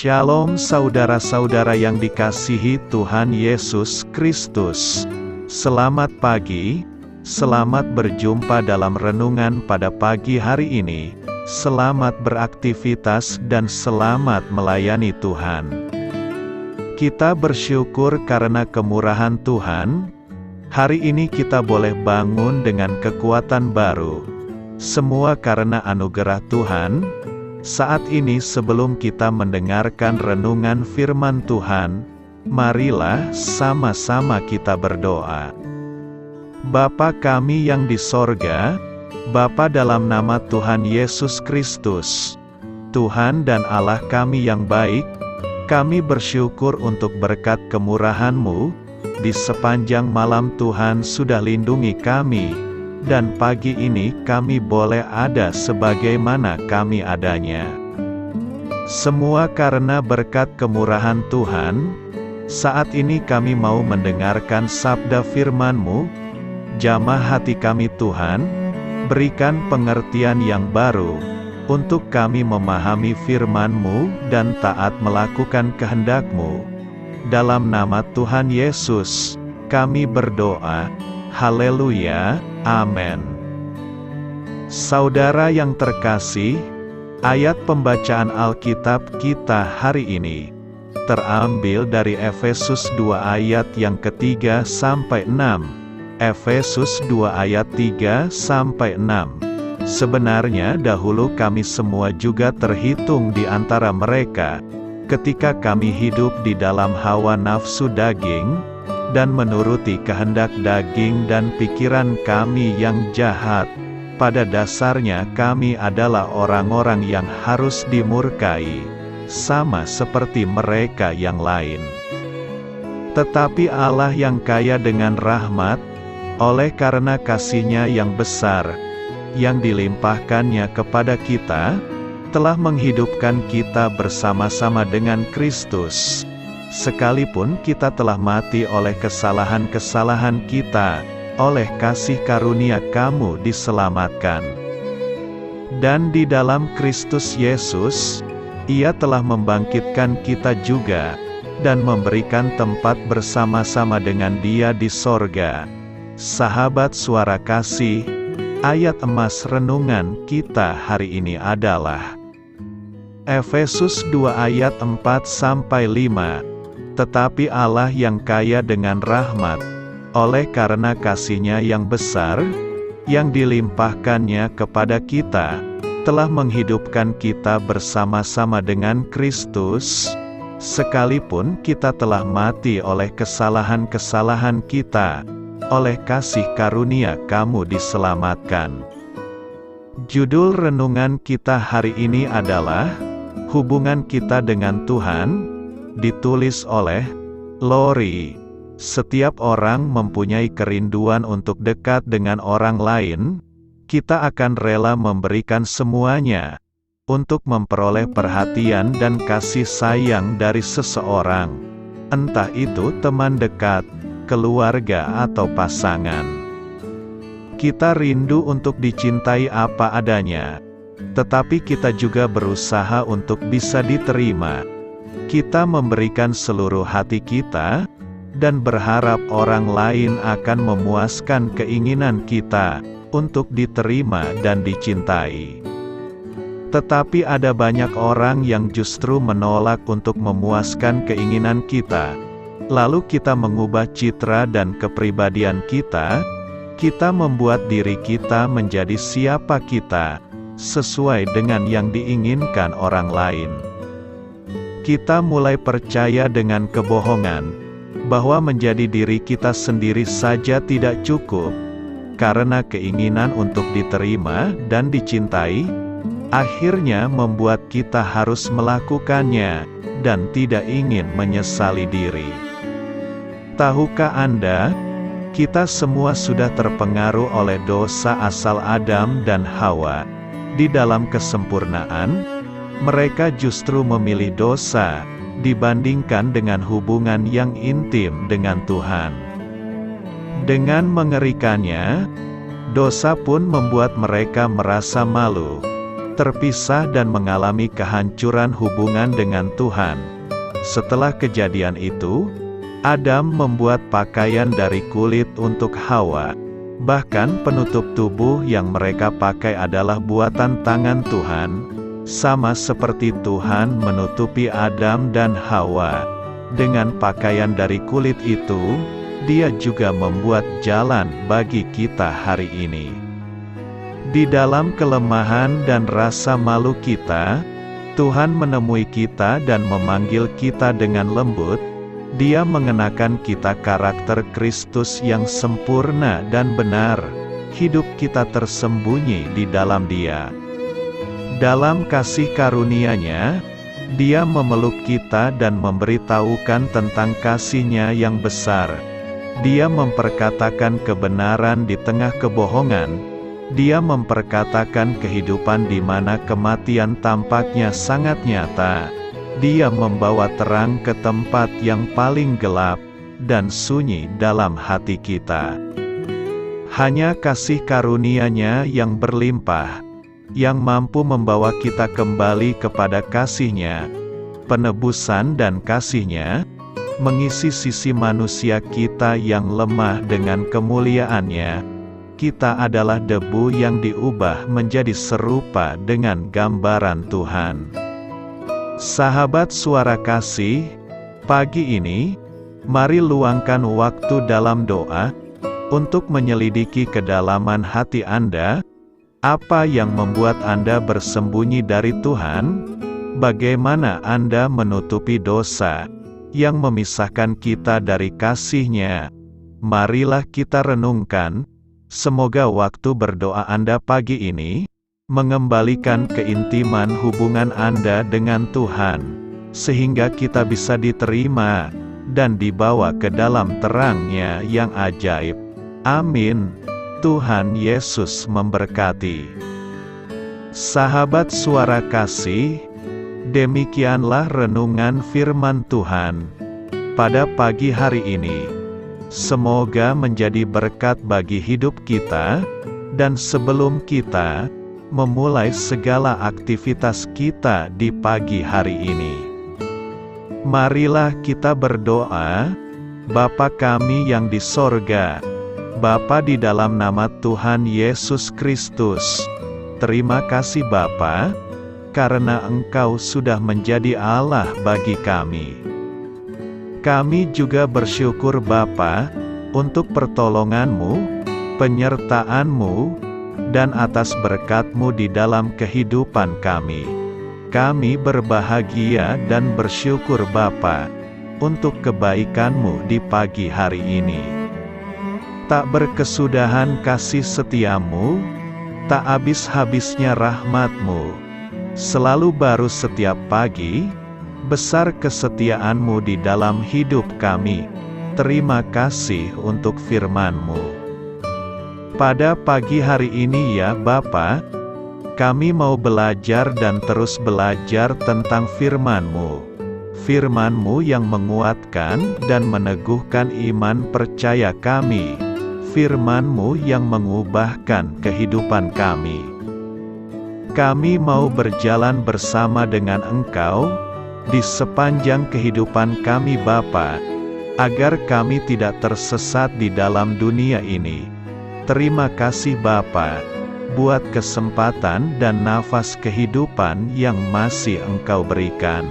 Shalom saudara-saudara yang dikasihi Tuhan Yesus Kristus. Selamat pagi, selamat berjumpa dalam renungan pada pagi hari ini. Selamat beraktivitas dan selamat melayani Tuhan. Kita bersyukur karena kemurahan Tuhan. Hari ini kita boleh bangun dengan kekuatan baru. Semua karena anugerah Tuhan. Saat ini sebelum kita mendengarkan renungan firman Tuhan, marilah sama-sama kita berdoa. Bapa kami yang di sorga, Bapa dalam nama Tuhan Yesus Kristus, Tuhan dan Allah kami yang baik, kami bersyukur untuk berkat kemurahan-Mu, di sepanjang malam Tuhan sudah lindungi kami, dan pagi ini kami boleh ada sebagaimana kami adanya. Semua karena berkat kemurahan Tuhan. Saat ini kami mau mendengarkan sabda firman-Mu. Jamah hati kami Tuhan, berikan pengertian yang baru, untuk kami memahami firman-Mu dan taat melakukan kehendak-Mu. Dalam nama Tuhan Yesus, kami berdoa. Haleluya, amin. Saudara yang terkasih, ayat pembacaan Alkitab kita hari ini terambil dari Efesus 2 ayat yang ketiga sampai 6. Efesus 2 ayat 3 sampai 6. Sebenarnya dahulu kami semua juga terhitung di antara mereka, ketika kami hidup di dalam hawa nafsu daging, dan menuruti kehendak daging dan pikiran kami yang jahat. Pada dasarnya kami adalah orang-orang yang harus dimurkai, sama seperti mereka yang lain. Tetapi Allah yang kaya dengan rahmat, oleh karena kasih-Nya yang besar, yang dilimpahkannya kepada kita, telah menghidupkan kita bersama-sama dengan Kristus. Sekalipun kita telah mati oleh kesalahan-kesalahan kita, oleh kasih karunia kamu diselamatkan. Dan di dalam Kristus Yesus, Ia telah membangkitkan kita juga, dan memberikan tempat bersama-sama dengan Dia di sorga. Sahabat suara kasih, ayat emas renungan kita hari ini adalah Efesus 2 ayat 4-5. Tetapi Allah yang kaya dengan rahmat, oleh karena kasih-Nya yang besar, yang dilimpahkannya kepada kita, telah menghidupkan kita bersama-sama dengan Kristus, sekalipun kita telah mati oleh kesalahan-kesalahan kita, oleh kasih karunia kamu diselamatkan. Judul renungan kita hari ini adalah Hubungan Kita dengan Tuhan, ditulis oleh Lori. Setiap orang mempunyai kerinduan untuk dekat dengan orang lain. Kita akan rela memberikan semuanya untuk memperoleh perhatian dan kasih sayang dari seseorang, entah itu teman dekat, keluarga atau pasangan. Kita rindu untuk dicintai apa adanya, tetapi kita juga berusaha untuk bisa diterima. Kita memberikan seluruh hati kita, dan berharap orang lain akan memuaskan keinginan kita untuk diterima dan dicintai. Tetapi ada banyak orang yang justru menolak untuk memuaskan keinginan kita. Lalu kita mengubah citra dan kepribadian kita. Kita membuat diri kita menjadi siapa kita, sesuai dengan yang diinginkan orang lain. Kita mulai percaya dengan kebohongan, bahwa menjadi diri kita sendiri saja tidak cukup, karena keinginan untuk diterima dan dicintai, akhirnya membuat kita harus melakukannya, dan tidak ingin menyesali diri. Tahukah Anda, kita semua sudah terpengaruh oleh dosa asal Adam dan Hawa. Di dalam kesempurnaan, mereka justru memilih dosa, dibandingkan dengan hubungan yang intim dengan Tuhan. Dengan mengerikannya, dosa pun membuat mereka merasa malu. terpisah dan mengalami kehancuran hubungan dengan Tuhan. Setelah kejadian itu, Adam membuat pakaian dari kulit untuk Hawa. Bahkan penutup tubuh yang mereka pakai adalah buatan tangan Tuhan, sama seperti Tuhan menutupi Adam dan Hawa. Dengan pakaian dari kulit itu, Dia juga membuat jalan bagi kita hari ini. Di dalam kelemahan dan rasa malu kita, Tuhan menemui kita dan memanggil kita dengan lembut. Dia mengenakan kita karakter Kristus yang sempurna dan benar. Hidup kita tersembunyi di dalam Dia. Dalam kasih karunia-Nya, Dia memeluk kita dan memberitahukan tentang kasih-Nya yang besar. Dia memperkatakan kebenaran di tengah kebohongan. Dia memperkatakan kehidupan di mana kematian tampaknya sangat nyata. Dia membawa terang ke tempat yang paling gelap dan sunyi dalam hati kita. Hanya kasih karunia-Nya yang berlimpah, yang mampu membawa kita kembali kepada kasih-Nya, penebusan dan kasih-Nya, mengisi sisi manusia kita yang lemah dengan kemuliaan-Nya. Kita adalah debu yang diubah menjadi serupa dengan gambaran Tuhan. Sahabat Suara Kasih, pagi ini, mari luangkan waktu dalam doa, untuk menyelidiki kedalaman hati Anda. Apa yang membuat Anda bersembunyi dari Tuhan? Bagaimana Anda menutupi dosa yang memisahkan kita dari kasih-Nya? Marilah kita renungkan. Semoga waktu berdoa Anda pagi ini mengembalikan keintiman hubungan Anda dengan Tuhan, sehingga kita bisa diterima dan dibawa ke dalam terang-Nya yang ajaib. Amin. Tuhan Yesus memberkati. Sahabat Suara Kasih, demikianlah renungan firman Tuhan pada pagi hari ini. Semoga menjadi berkat bagi hidup kita, dan sebelum kita memulai segala aktivitas kita di pagi hari ini, marilah kita berdoa. Bapa kami yang di sorga, Bapa di dalam nama Tuhan Yesus Kristus, terima kasih Bapa, karena Engkau sudah menjadi Allah bagi kami. Kami juga bersyukur Bapa, untuk pertolongan-Mu, penyertaan-Mu, dan atas berkat-Mu di dalam kehidupan kami. Kami berbahagia dan bersyukur Bapa, untuk kebaikan-Mu di pagi hari ini. Tak berkesudahan kasih setia-Mu, tak habis-habisnya rahmat-Mu. Selalu baru setiap pagi, besar kesetiaan-Mu di dalam hidup kami. Terima kasih untuk firman-Mu. Pada pagi hari ini ya Bapa, kami mau belajar dan terus belajar tentang firman-Mu. Firman-Mu yang menguatkan dan meneguhkan iman percaya kami. Firman-Mu yang mengubahkan kehidupan kami. Kami mau berjalan bersama dengan Engkau di sepanjang kehidupan kami Bapa, agar kami tidak tersesat di dalam dunia ini. Terima kasih Bapa, buat kesempatan dan nafas kehidupan yang masih Engkau berikan.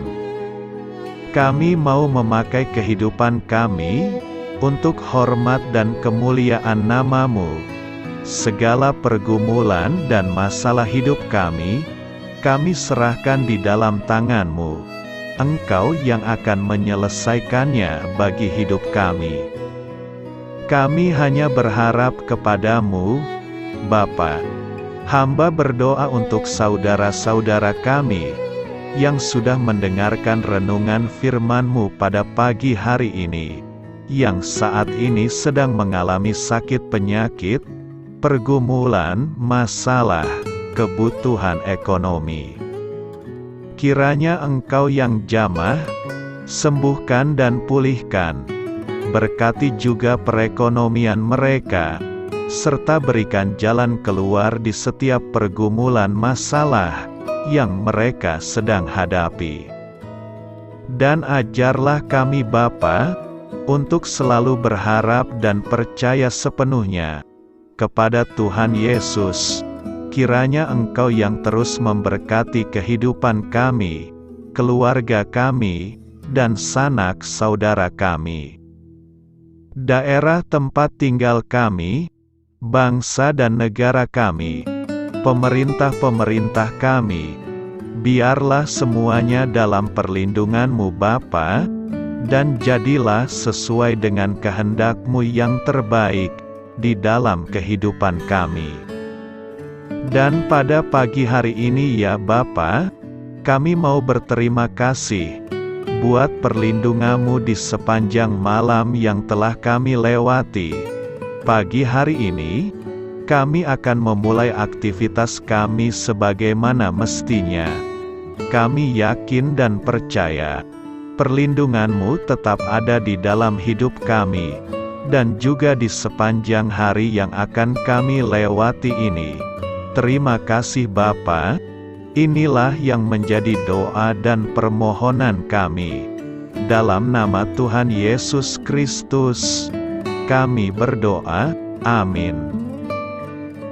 Kami mau memakai kehidupan kami untuk hormat dan kemuliaan nama-Mu. Segala pergumulan dan masalah hidup kami serahkan di dalam tangan-Mu. Engkau yang akan menyelesaikannya bagi hidup kami. Kami hanya berharap kepada-Mu, Bapa. Hamba berdoa untuk saudara-saudara kami, yang sudah mendengarkan renungan firman-Mu pada pagi hari ini, yang saat ini sedang mengalami sakit penyakit, pergumulan, masalah, kebutuhan ekonomi. Kiranya Engkau yang jamah, sembuhkan dan pulihkan. Berkati juga perekonomian mereka, serta berikan jalan keluar di setiap pergumulan masalah yang mereka sedang hadapi. Dan ajarlah kami Bapa, untuk selalu berharap dan percaya sepenuhnya kepada Tuhan Yesus. Kiranya Engkau yang terus memberkati kehidupan kami, keluarga kami, dan sanak saudara kami, daerah tempat tinggal kami, bangsa dan negara kami, pemerintah-pemerintah kami. Biarlah semuanya dalam perlindungan-Mu Bapa, dan jadilah sesuai dengan kehendak-Mu yang terbaik di dalam kehidupan kami. Dan pada pagi hari ini ya Bapa, kami mau berterima kasih buat perlindungan-Mu di sepanjang malam yang telah kami lewati. Pagi hari ini, kami akan memulai aktivitas kami sebagaimana mestinya. Kami yakin dan percaya, perlindungan-Mu tetap ada di dalam hidup kami, dan juga di sepanjang hari yang akan kami lewati ini. Terima kasih Bapa. Inilah yang menjadi doa dan permohonan kami. Dalam nama Tuhan Yesus Kristus, kami berdoa. Amin.